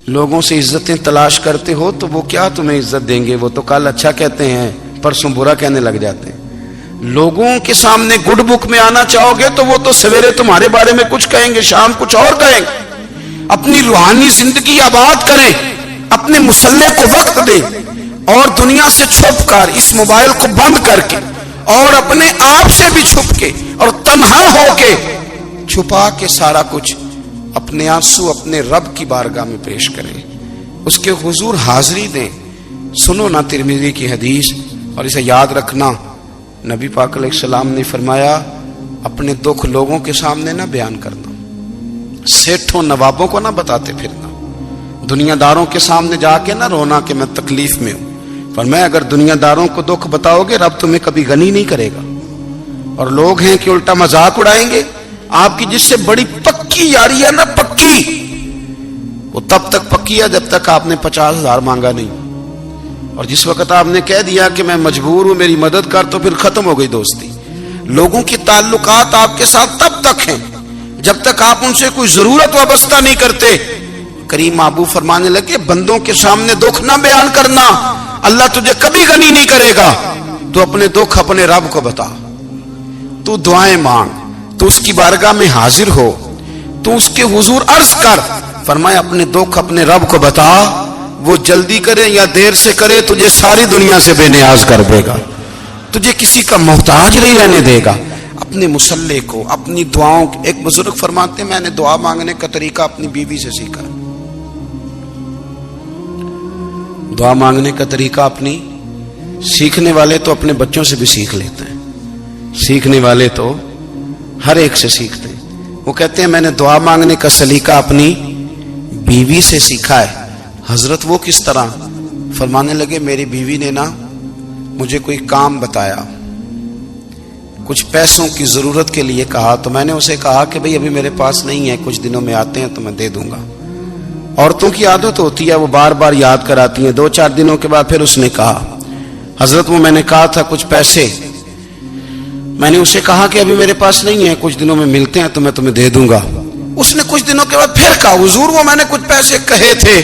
لوگوں سے عزتیں تلاش کرتے ہو تو وہ کیا تمہیں عزت دیں گے؟ وہ تو کل اچھا کہتے ہیں، پرسوں برا کہنے لگ جاتے ہیں۔ لوگوں کے سامنے گڈ بک میں آنا چاہو گے تو وہ تو سویرے تمہارے بارے میں کچھ کہیں گے، شام کچھ اور کہیں گے۔ اپنی روحانی زندگی آباد کریں، اپنے مسلح کو وقت دیں، اور دنیا سے چھپ کر، اس موبائل کو بند کر کے، اور اپنے آپ سے بھی چھپ کے اور تنہا ہو کے، چھپا کے سارا کچھ اپنے آنسو اپنے رب کی بارگاہ میں پیش کریں، اس کے حضور حاضری دیں۔ سنو نا ترمذی کی حدیث، اور اسے یاد رکھنا، نبی پاک علیہ السلام نے فرمایا اپنے دکھ لوگوں کے سامنے نہ بیان کرنا، سیٹھوں نوابوں کو نہ بتاتے پھرنا، دنیا داروں کے سامنے جا کے نہ رونا کہ میں تکلیف میں ہوں۔ فرمایا اگر دنیا داروں کو دکھ بتاؤ گے رب تمہیں کبھی غنی نہیں کرے گا، اور لوگ ہیں کہ الٹا مذاق اڑائیں گے۔ آپ کی جس سے بڑی پکی یاری ہے نا، پکی، وہ تب تک پکی ہے جب تک آپ نے 50,000 مانگا نہیں، اور جس وقت آپ نے کہہ دیا کہ میں مجبور ہوں میری مدد کر، تو پھر ختم ہو گئی دوستی۔ لوگوں کی تعلقات آپ کے ساتھ تب تک ہیں جب تک آپ ان سے کوئی ضرورت وابستہ نہیں کرتے۔ کریم محبوب فرمانے لگے بندوں کے سامنے دکھ نہ بیان کرنا، اللہ تجھے کبھی غنی نہیں کرے گا۔ تو اپنے دکھ اپنے رب کو بتا، تو دعائیں مانگ، تو اس کی بارگاہ میں حاضر ہو، تو اس کے حضور عرض کر۔ فرمایا اپنے دکھ اپنے رب کو بتا، وہ جلدی کرے یا دیر سے کرے تجھے ساری دنیا سے بے نیاز کر دے گا، تجھے کسی کا محتاج نہیں رہنے دے گا۔ اپنے مسلح کو، اپنی دعاؤں، ایک بزرگ فرماتے ہیں میں نے دعا مانگنے کا طریقہ اپنی بیوی سے سیکھا۔ دعا مانگنے کا طریقہ اپنی، سیکھنے والے تو اپنے بچوں سے بھی سیکھ لیتے ہیں، سیکھنے والے تو ہر ایک سے سیکھتے ہیں۔ وہ کہتے ہیں میں نے دعا مانگنے کا سلیقہ اپنی بیوی سے سیکھا ہے۔ حضرت وہ کس طرح؟ فرمانے لگے میری بیوی نے نا مجھے کوئی کام بتایا، کچھ پیسوں کی ضرورت کے لیے کہا، تو میں نے اسے کہا کہ بھئی ابھی میرے پاس نہیں ہے، کچھ دنوں میں آتے ہیں تو میں دے دوں گا۔ عورتوں کی عادت ہوتی ہے وہ بار بار یاد کراتی ہیں، 2-4 دنوں کے بعد پھر اس نے کہا حضرت وہ میں نے کہا تھا کچھ پیسے، میں نے اسے کہا کہ ابھی میرے پاس نہیں ہے، کچھ دنوں میں ملتے ہیں تو میں تمہیں دے دوں گا۔ اس نے کچھ دنوں کے بعد پھر کہا حضور وہ میں نے کچھ پیسے کہے تھے۔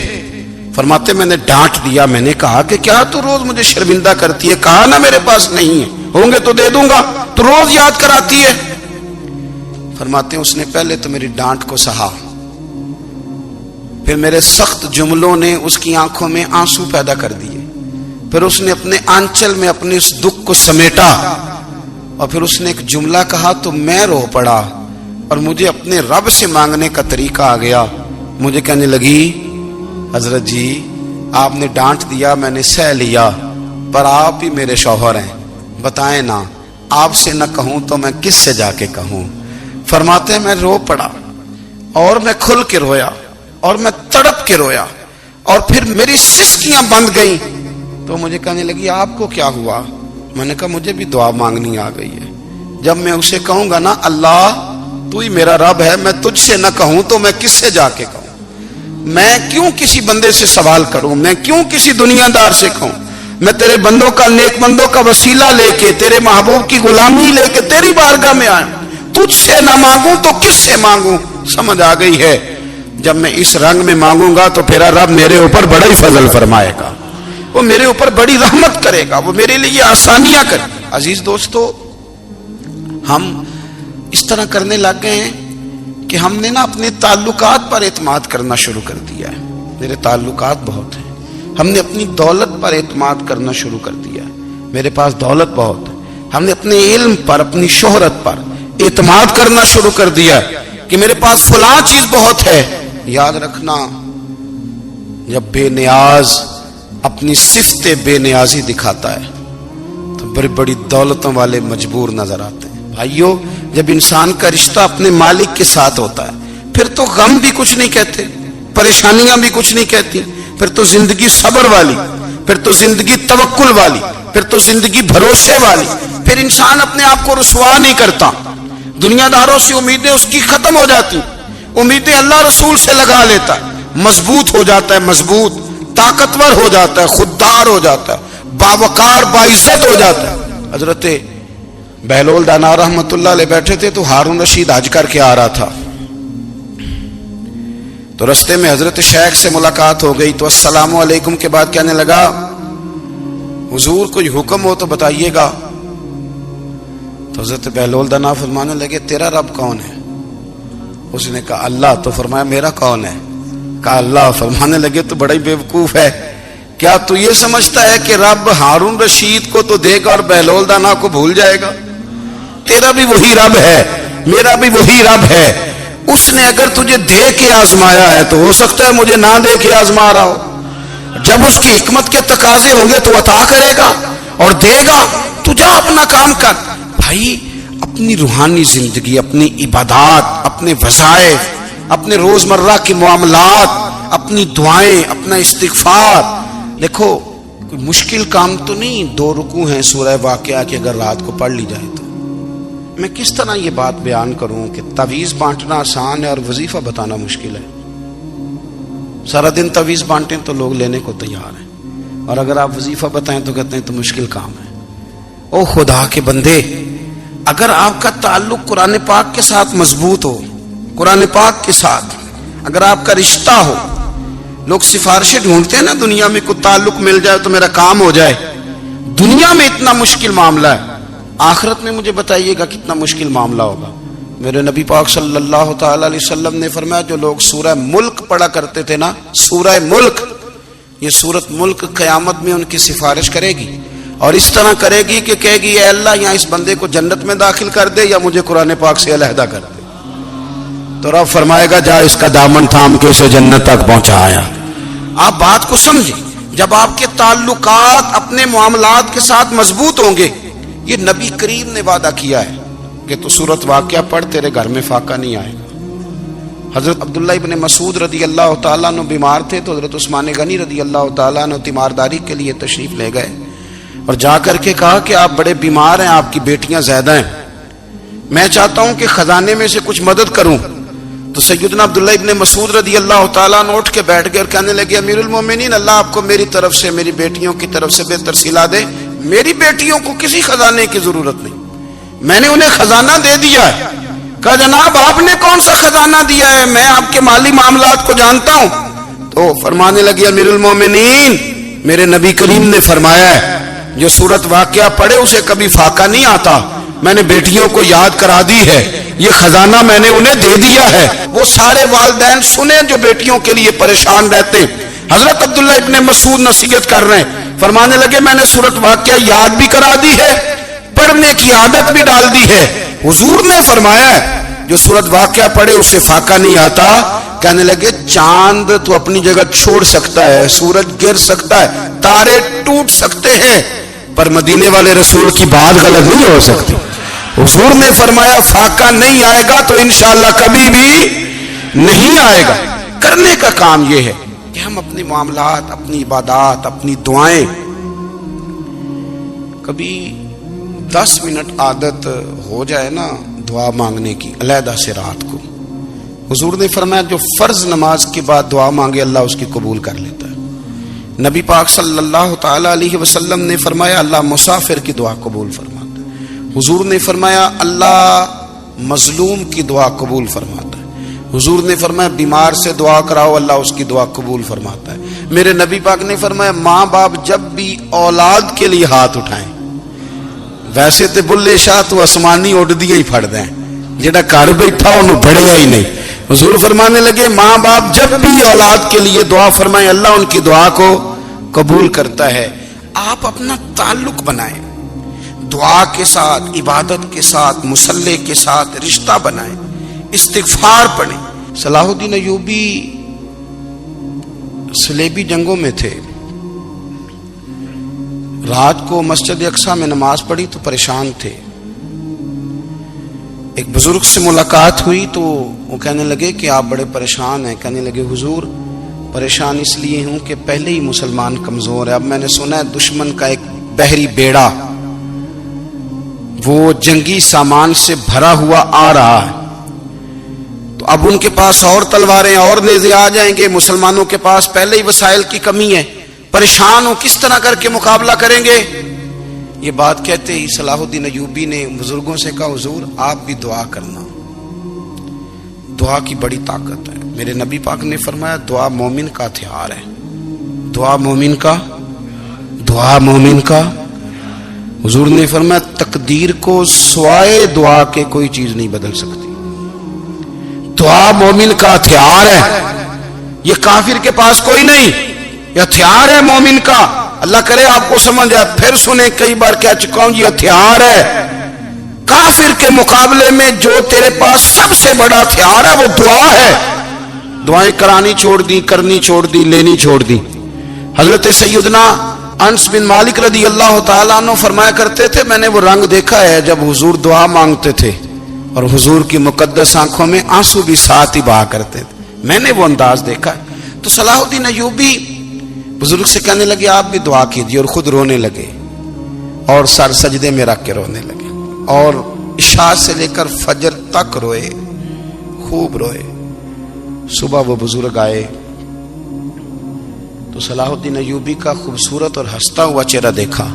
فرماتے میں نے ڈانٹ دیا، میں نے کہا کہ کیا تو روز مجھے شرمندہ کرتی ہے، کہا نا میرے پاس نہیں ہے، ہوں گے تو دے دوں گا، تو روز یاد کراتی ہے۔ فرماتے ہیں اس نے پہلے تو میری ڈانٹ کو سہا، پھر میرے سخت جملوں نے اس کی آنکھوں میں آنسو پیدا کر دیے، پھر اس نے اپنے آنچل میں اپنے اس دکھ کو سمیٹا، اور پھر اس نے ایک جملہ کہا تو میں رو پڑا، اور مجھے اپنے رب سے مانگنے کا طریقہ آ گیا۔ مجھے کہنے لگی حضرت جی آپ نے ڈانٹ دیا میں نے سہ لیا، پر آپ ہی میرے شوہر ہیں، بتائیں نا آپ سے نہ کہوں تو میں کس سے جا کے کہوں۔ فرماتے ہیں میں رو پڑا، اور میں کھل کے رویا، اور میں تڑپ کے رویا، اور پھر میری سسکیاں بند گئیں۔ تو مجھے کہنے لگی آپ کو کیا ہوا؟ میں نے کہا مجھے بھی دعا مانگنی آ گئی ہے، جب میں اسے کہوں گا نا اللہ تو ہی میرا رب ہے، میں تجھ سے نہ کہوں تو میں کس سے جا کے کہوں؟ میں کیوں کسی بندے سے سوال کروں؟ میں کیوں کسی دنیا دار سے کہوں؟ میں تیرے بندوں کا، نیک بندوں کا وسیلہ لے کے، تیرے محبوب کی غلامی لے کے تیری بارگاہ میں آیا، تجھ سے نہ مانگوں تو کس سے مانگوں؟ سمجھ آ گئی ہے جب میں اس رنگ میں مانگوں گا تو پھر رب میرے اوپر بڑا ہی فضل فرمائے گا، وہ میرے اوپر بڑی رحمت کرے گا، وہ میرے لیے آسانیاں کرے گا۔ عزیز دوستو ہم اس طرح کرنے لگ گئے ہیں کہ ہم نے نا اپنے تعلقات پر اعتماد کرنا شروع کر دیا ہے۔ میرے تعلقات بہت ہیں، ہم نے اپنی دولت پر اعتماد کرنا شروع کر دیا ہے، میرے پاس دولت بہت ہے۔ ہم نے اپنے علم پر، اپنی شہرت پر اعتماد کرنا شروع کر دیا ہے کہ میرے پاس فلاں چیز بہت ہے۔ یاد رکھنا جب بے نیاز اپنی صفت بے نیازی دکھاتا ہے تو بڑی بڑی دولتوں والے مجبور نظر آتے ہیں۔ بھائیو جب انسان کا رشتہ اپنے مالک کے ساتھ ہوتا ہے پھر تو غم بھی کچھ نہیں کہتے، پریشانیاں بھی کچھ نہیں کہتی، پھر تو زندگی صبر والی، پھر تو زندگی توکل والی، پھر تو زندگی بھروسے والی، پھر انسان اپنے آپ کو رسوا نہیں کرتا، دنیا داروں سے امیدیں اس کی ختم ہو جاتی، امیدیں اللہ رسول سے لگا لیتا ہے، مضبوط ہو جاتا ہے، مضبوط، طاقتور ہو جاتا ہے، خوددار ہو جاتا ہے، باوقار باعزت ہو جاتا ہے۔ حضرت بہلول دانا رحمت اللہ علیہ بیٹھے تھے تو ہارون رشید حج کر کے آ رہا تھا، تو رستے میں حضرت شیخ سے ملاقات ہو گئی تو السلام علیکم کے بعد کہنے لگا حضور کوئی حکم ہو تو بتائیے گا. تو حضرت بہلول دنا فرمانے لگے تیرا رب کون ہے؟ اس نے کہا اللہ. تو فرمایا میرا کون ہے؟ کہا اللہ. فرمانے لگے تو بڑا ہی بیوقوف ہے, کیا تو یہ سمجھتا ہے کہ رب ہارون رشید کو تو دے گا اور بہلول دانا کو بھول جائے گا؟ تیرا بھی وہی رب ہے, میرا بھی وہی رب ہے. اس نے اگر تجھے دے کے آزمایا ہے تو ہو سکتا ہے مجھے نہ دے کے آزما رہا ہو. جب اس کی حکمت کے تقاضے ہوں گے تو عطا کرے گا اور دے گا. تو جا اپنا کام کر. بھائی اپنی روحانی زندگی, اپنی عبادات, اپنے وظائف, اپنے روزمرہ کے معاملات, اپنی دعائیں, اپنا استغفار. دیکھو کوئی مشکل کام تو نہیں 2 رکوع ہیں سورہ واقعہ کہ اگر رات کو پڑھ لی جائے تو. میں کس طرح یہ بات بیان کروں کہ تعویذ بانٹنا آسان ہے اور وظیفہ بتانا مشکل ہے. سارا دن تعویذ بانٹیں تو لوگ لینے کو تیار ہیں, اور اگر آپ وظیفہ بتائیں تو کہتے ہیں تو مشکل کام ہے. او خدا کے بندے, اگر آپ کا تعلق قرآن پاک کے ساتھ مضبوط ہو, قرآن پاک کے ساتھ اگر آپ کا رشتہ ہو, لوگ سفارشیں ڈھونڈتے ہیں نا دنیا میں, کوئی تعلق مل جائے تو میرا کام ہو جائے. دنیا میں اتنا مشکل معاملہ ہے, آخرت میں مجھے بتائیے گا کتنا مشکل معاملہ ہوگا. میرے نبی پاک صلی اللہ تعالی علیہ وسلم نے فرمایا جو لوگ سورہ ملک پڑھا کرتے تھے نا, سورہ ملک, یہ سورت ملک قیامت میں ان کی سفارش کرے گی اور اس طرح کرے گی کہ کہے گی اے اللہ یہاں اس بندے کو جنت میں داخل کر دے یا مجھے قرآن پاک سے علیحدہ کر دے. تو رب فرمائے گا جا اس کا دامن تھام کے اسے جنت تک پہنچایا. آپ بات کو سمجھیں, جب آپ کے تعلقات اپنے معاملات کے ساتھ مضبوط ہوں گے, یہ نبی کریم نے وعدہ کیا ہے کہ تو سورت واقعہ پڑھ تیرے گھر میں فاقہ نہیں آئے گا. حضرت عبداللہ ابن مسعود رضی اللہ تعالیٰ عنہ بیمار تھے تو حضرت عثمان غنی رضی اللہ تعالیٰ عنہ تیمارداری کے لیے تشریف لے گئے اور جا کر کے کہا کہ آپ بڑے بیمار ہیں, آپ کی بیٹیاں زیادہ ہیں, میں چاہتا ہوں کہ خزانے میں سے کچھ مدد کروں. تو سیدنا عبداللہ ابن مسعود رضی اللہ تعالیٰ عنہ اٹھ کے بیٹھ گئے اور کہنے لگے امیر المومنین اللہ آپ کو میری طرف سے, میری بیٹیوں کی طرف سے بہتر صلہ دے. میری بیٹیوں کو کسی خزانے کی ضرورت نہیں, میں نے انہیں خزانہ دے دیا ہے. کہا جناب آپ نے کون سا خزانہ دیا ہے, میں آپ کے مالی معاملات کو جانتا ہوں. تو فرمانے لگے امیر المومنین میرے نبی کریم نے فرمایا ہے جو سورت واقعہ پڑھے اسے کبھی فاقہ نہیں آتا. میں نے بیٹیوں کو یاد کرا دی ہے, یہ خزانہ میں نے انہیں دے دیا ہے. وہ سارے والدین سنیں جو بیٹیوں کے لیے پریشان رہتے. حضرت عبداللہ ابن مسعود نصیحت کر رہے ہیں, فرمانے لگے میں نے سورت واقعہ یاد بھی کرا دی ہے, پڑھنے کی عادت بھی ڈال دی ہے. حضور نے فرمایا ہے جو سورت واقعہ پڑھے اسے فاقہ نہیں آتا. کہنے لگے چاند تو اپنی جگہ چھوڑ سکتا ہے, سورج گر سکتا ہے, تارے ٹوٹ سکتے ہیں, پر مدینے والے رسول کی بات غلط نہیں ہو سکتی. حضور نے فرمایا فاقہ نہیں آئے گا تو انشاءاللہ کبھی بھی نہیں آئے گا. کرنے کا کام یہ ہے کہ ہم اپنے معاملات, اپنی عبادات, اپنی دعائیں کبھی 10 منٹ عادت ہو جائے نا دعا مانگنے کی علیحدہ سے رات کو. حضور نے فرمایا جو فرض نماز کے بعد دعا مانگے اللہ اس کی قبول کر لیتا ہے. نبی پاک صلی اللہ تعالی علیہ وسلم نے فرمایا اللہ مسافر کی دعا قبول فرماتا ہے. حضور نے فرمایا اللہ مظلوم کی دعا قبول فرماتا ہے. حضور نے فرمایا بیمار سے دعا کراؤ اللہ اس کی دعا قبول فرماتا ہے. میرے نبی پاک نے فرمایا ماں باپ جب بھی اولاد کے لیے ہاتھ اٹھائیں, ویسے تے بلے شاہ تو آسمانی اڈ دیا ہی پھڑ دیں, جڑا گھر بیٹھا انہوں بڑھیا ہی نہیں. حضور فرمانے لگے ماں باپ جب بھی اولاد کے لیے دعا فرمائیں اللہ ان کی دعا کو قبول کرتا ہے. آپ اپنا تعلق بنائیں دعا کے ساتھ, عبادت کے ساتھ, مصلی کے ساتھ رشتہ بنائیں, استغفار پڑھیں. صلاح الدین ایوبی صلیبی جنگوں میں تھے, رات کو مسجد اقصی میں نماز پڑھی تو پریشان تھے. ایک بزرگ سے ملاقات ہوئی تو وہ کہنے لگے کہ آپ بڑے پریشان ہیں. کہنے لگے حضور پریشان اس لیے ہوں کہ پہلے ہی مسلمان کمزور ہے, اب میں نے سنا ہے دشمن کا ایک بحری بیڑا وہ جنگی سامان سے بھرا ہوا آ رہا ہے, تو اب ان کے پاس اور تلواریں اور نیزے آ جائیں گے, مسلمانوں کے پاس پہلے ہی وسائل کی کمی ہے, پریشان ہو کس طرح کر کے مقابلہ کریں گے. یہ بات کہتے ہی صلاح الدین ایوبی نے بزرگوں سے کہا حضور آپ بھی دعا کرنا, دعا کی بڑی طاقت ہے. میرے نبی پاک نے فرمایا دعا مومن کا ہتھیار ہے. دعا مومن کا حضور نے فرمایا تقدیر کو سوائے دعا کے کوئی چیز نہیں بدل سکتی. دعا مومن کا ہتھیار ہے. یہ کافر کے پاس کوئی نہیں، یہ ہتھیار ہے مومن کا. اللہ کرے آپ کو سمجھ آئے. پھر سنیں، کئی بار کہہ چکا ہوں، یہ ہتھیار ہے. کافر کے مقابلے میں جو تیرے پاس سب سے بڑا ہتھیار ہے وہ دعا ہے. دعائیں کرانی چھوڑ دی، کرنی چھوڑ دی، لینی چھوڑ دی. حضرت سیدنا انس بن مالک رضی اللہ تعالیٰ عنہ فرمایا کرتے تھے، میں نے وہ رنگ دیکھا ہے جب حضور دعا مانگتے تھے اور حضور کی مقدس آنکھوں میں آنسو بھی ساتھ ہی بہا کرتے تھے. میں نے وہ انداز دیکھا ہے. تو صلاح الدین ایوبی بزرگ سے کہنے لگے آپ بھی دعا کیجیے، اور خود رونے لگے اور سر سجدے میں رکھ کے رونے لگے اور عشاء سے لے کر فجر تک روئے، خوب روئے. صبح وہ بزرگ آئے تو صلاح الدین ایوبی کا خوبصورت اور ہنستا ہوا چہرہ دیکھا.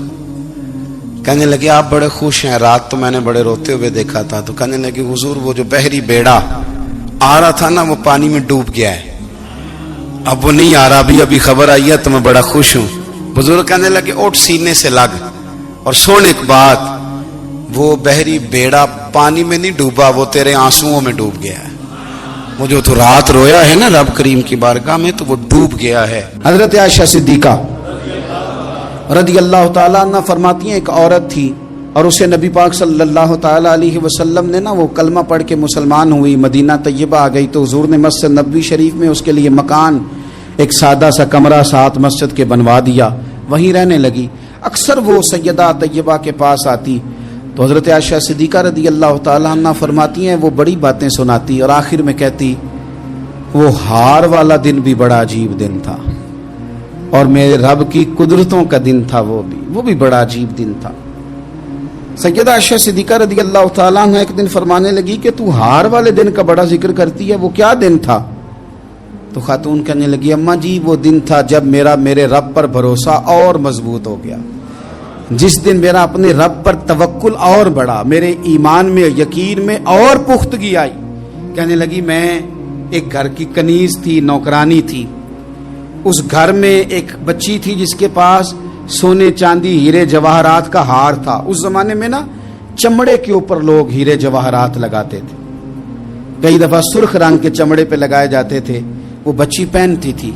کہنے لگے آپ بڑے خوش ہیں، رات تو میں نے بڑے روتے ہوئے دیکھا تھا. تو کہنے لگے حضور وہ جو بحری بیڑا آ رہا تھا نا وہ پانی میں ڈوب گیا ہے، اب وہ نہیں آ رہا، ابھی خبر آئی ہے تو میں بڑا خوش ہوں. بزرگ کہنے لگے اٹھ سینے سے لگ اور سن ایک بات، وہ بحری بیڑا پانی میں نہیں ڈوبا، وہ تیرے آنسوؤں میں ڈوب گیا ہے. وہ جو تو رات رویا ہے نا رب کریم کی بارگاہ میں تو وہ ڈوب گیا ہے. حضرت عائشہ صدیقہ رضی اللہ تعالیٰ عنہ فرماتی ہیں ایک عورت تھی اور اسے نبی پاک صلی اللہ تعالیٰ علیہ وسلم نے نا وہ کلمہ پڑھ کے مسلمان ہوئی، مدینہ طیبہ آ گئی تو حضور نے مسجد نبوی شریف میں اس کے لیے مکان، ایک سادہ سا کمرہ ساتھ مسجد کے بنوا دیا، وہیں رہنے لگی. اکثر وہ سیدہ طیبہ کے پاس آتی تو حضرت عائشہ صدیقہ رضی اللہ تعالیٰ عنہ فرماتی ہیں وہ بڑی باتیں سناتی اور آخر میں کہتی وہ ہار والا دن بھی بڑا عجیب دن تھا اور میرے رب کی قدرتوں کا دن تھا، وہ بھی بڑا عجیب دن تھا. سیدہ عائشہ صدیقہ رضی اللہ تعالیٰ عنہ ایک دن فرمانے لگی کہ تو ہار والے دن کا بڑا ذکر کرتی ہے، وہ کیا دن تھا؟ تو خاتون کہنے لگی اماں جی وہ دن تھا جب میرے رب پر بھروسہ اور مضبوط ہو گیا، جس دن میرا اپنے رب پر توکل اور بڑھا، میرے ایمان میں یقین میں اور پختگی آئی. کہنے لگی میں ایک گھر کی کنیز تھی، نوکرانی تھی، اس گھر میں ایک بچی تھی جس کے پاس سونے چاندی ہیرے جواہرات کا ہار تھا. اس زمانے میں نا چمڑے کے اوپر لوگ ہیرے جواہرات لگاتے تھے، کئی دفعہ سرخ رنگ کے چمڑے پہ لگائے جاتے تھے. وہ بچی پہنتی تھی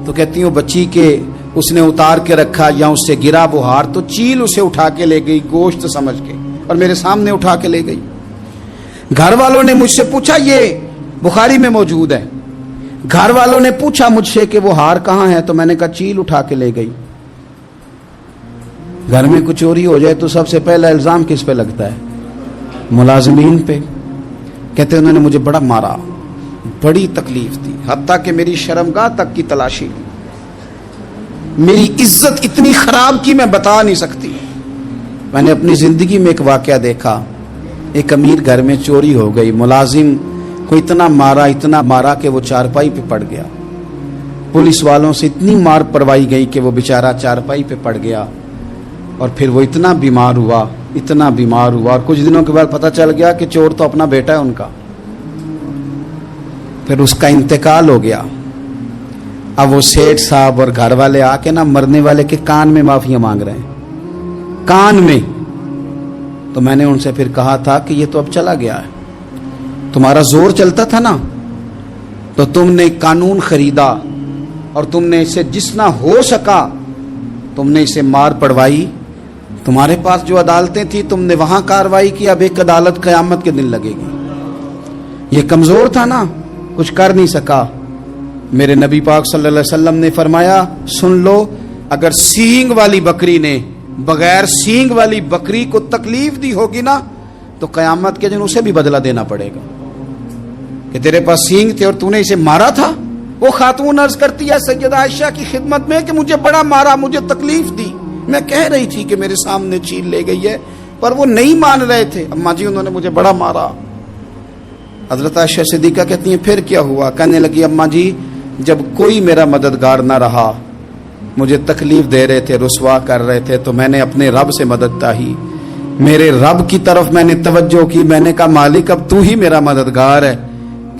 تو کہتی ہوں بچی کے اس نے اتار کے رکھا یا اس سے گرا وہ ہار تو چیل اسے اٹھا کے لے گئی گوشت سمجھ کے اور میرے سامنے اٹھا کے لے گئی. گھر والوں نے مجھ سے پوچھا، یہ بخاری میں موجود ہے، گھر والوں نے پوچھا مجھ سے کہ وہ ہار کہاں ہے تو میں نے کہا چیل اٹھا کے لے گئی. گھر میں کچھ چوری ہو جائے تو سب سے پہلا الزام کس پہ لگتا ہے؟ ملازمین پہ. کہتے انہوں نے مجھے بڑا مارا، بڑی تکلیف تھی، حتیٰ کہ میری شرمگاہ تک کی تلاشی لی، میری عزت اتنی خراب کی میں بتا نہیں سکتی. میں نے اپنی زندگی میں ایک واقعہ دیکھا، ایک امیر گھر میں چوری ہو گئی، ملازم کو اتنا مارا کہ وہ چارپائی پہ پڑ گیا. پولیس والوں سے اتنی مار پروائی گئی کہ وہ بیچارہ چارپائی پہ پڑ گیا اور پھر وہ اتنا بیمار ہوا اور کچھ دنوں کے بعد پتہ چل گیا کہ چور تو اپنا بیٹا ہے ان کا. پھر اس کا انتقال ہو گیا. اب وہ سیٹھ صاحب اور گھر والے آ کے نا مرنے والے کے کان میں معافیاں مانگ رہے ہیں، کان میں. تو میں نے ان سے پھر کہا تھا کہ یہ تو اب چلا گیا ہے، تمہارا زور چلتا تھا نا تو تم نے قانون خریدا اور تم نے اسے جتنا ہو سکا تم نے اسے مار پڑوائی. تمہارے پاس جو عدالتیں تھی تم نے وہاں کاروائی کی، اب ایک عدالت قیامت کے دن لگے گی. یہ کمزور تھا نا، کچھ کر نہیں سکا. میرے نبی پاک صلی اللہ علیہ وسلم نے فرمایا سن لو، اگر سینگ والی بکری نے بغیر سینگ والی بکری کو تکلیف دی ہوگی نا تو قیامت کے دن اسے بھی بدلہ دینا پڑے گا کہ تیرے پاس سینگ تھے اور تو نے اسے مارا تھا. وہ خاتون عرض کرتی ہے سیدہ عائشہ کی خدمت میں کہ مجھے بڑا مارا، مجھے تکلیف دی، میں کہہ رہی تھی کہ میرے سامنے چیل لے گئی ہے پر وہ نہیں مان رہے تھے. اماں جی انہوں نے مجھے بڑا مارا. حضرت عائشہ صدیقہ کہتی ہیں پھر کیا ہوا؟ کہنے لگی اماں جی جب کوئی میرا مددگار نہ رہا، مجھے تکلیف دے رہے تھے، رسوا کر رہے تھے، تو میں نے اپنے رب سے مدد چاہی، میرے رب کی طرف میں نے توجہ کی. میں نے کہا مالک اب تو ہی میرا مددگار ہے،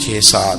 6-7,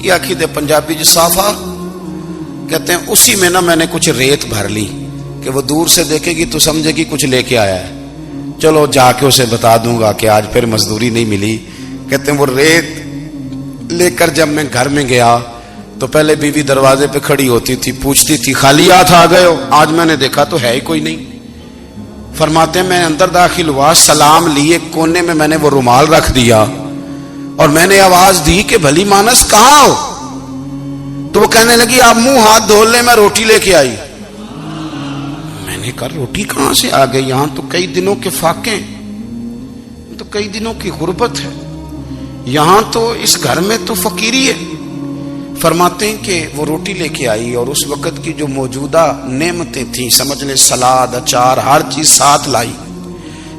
کی آخی دے پنجابی جو صافا کہتے ہیں اسی میں نا میں نے کچھ ریت بھر لی کہ وہ دور سے دیکھے گی تو سمجھے گی کچھ لے کے آیا ہے، چلو جا کے اسے بتا دوں گا کہ آج پھر مزدوری نہیں ملی۔ کہتے ہیں وہ ریت لے کر جب میں گھر میں گیا تو پہلے بیوی دروازے پہ کھڑی ہوتی تھی، پوچھتی تھی خالی ہاتھ آ گئے ہو؟ آج میں نے دیکھا تو ہے ہی کوئی نہیں۔ فرماتے ہیں میں اندر داخل ہوا، سلام لیے، کونے میں نے وہ رومال رکھ دیا اور میں نے آواز دی کہ بھلی مانس کہاں ہو؟ تو وہ کہنے لگی آپ منہ ہاتھ دھو لیں، میں روٹی لے کے آئی۔ میں نے کہا روٹی کہاں سے آ گئی؟ یہاں تو کئی دنوں کے فاقے، تو کئی دنوں کی غربت ہے، یہاں تو اس گھر میں تو فقیری ہے۔ فرماتے ہیں کہ وہ روٹی لے کے آئی اور اس وقت کی جو موجودہ نعمتیں تھیں، سمجھ لیں سلاد، اچار، ہر چیز ساتھ لائی۔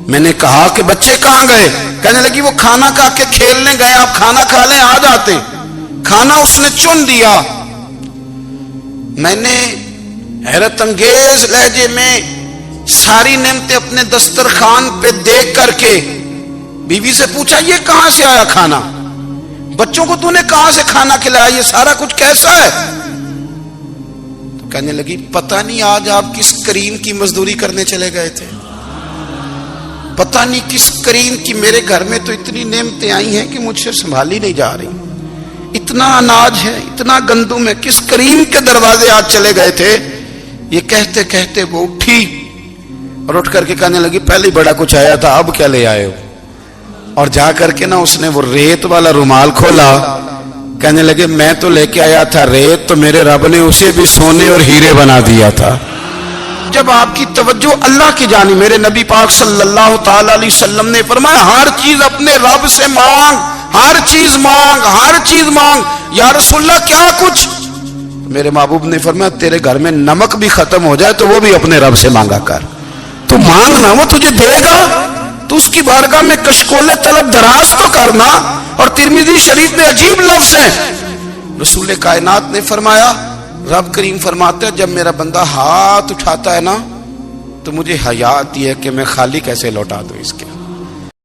میں نے کہا کہ بچے کہاں گئے؟ کہنے لگی وہ کھانا کھا کے کھیلنے گئے، آپ کھانا کھا لیں آ جاتے۔ کھانا اس نے چن دیا۔ میں نے حیرت انگیز لہجے میں ساری نعمتیں اپنے دسترخوان پہ دیکھ کر کے بیوی سے پوچھا یہ کہاں سے آیا کھانا؟ بچوں کو تو نے کہاں سے کھانا کھلایا؟ یہ سارا کچھ کیسا ہے؟ تو کہنے لگی پتہ نہیں آج آپ کس کریم کی مزدوری کرنے چلے گئے تھے، پتہ نہیں کس کریم کی، میرے گھر میں تو اتنی نعمتیں آئی ہیں کہ مجھ سے سنبھالی نہیں جا رہی، اتنا اناج ہے، اتنا گندم ہے، کس کریم کے دروازے آج چلے گئے تھے؟ یہ کہتے کہتے وہ اٹھی اور اٹھ کر کے کہنے لگی پہلے بڑا کچھ آیا تھا، اب کیا لے آئے ہو؟ اور جا کر کے نا اس نے وہ ریت والا رومال کھولا، کہنے لگے میں تو لے کے آیا تھا ریت، تو میرے رب نے اسے بھی سونے اور ہیرے بنا دیا تھا۔ جب آپ کی توجہ اللہ کی جانب، میرے نبی پاک صلی اللہ تعالی علیہ وسلم نے فرمایا ہر چیز اپنے رب سے مانگ، ہر چیز مانگ، ہر چیز مانگ۔ یا رسول اللہ کیا کچھ؟ میرے محبوب نے فرمایا تیرے گھر میں نمک بھی ختم ہو جائے تو وہ بھی اپنے رب سے مانگا کر، تو مانگنا وہ تجھے دے گا، تو اس کی بارگاہ میں کشکول طلب دراز تو کرنا۔ اور ترمذی شریف میں عجیب لفظ ہے، رسول کائنات نے فرمایا، رب کریم فرماتے ہیں جب میرا بندہ ہاتھ اٹھاتا ہے نا تو مجھے حیا آتی ہے کہ میں خالی کیسے لوٹا دوں اس کے۔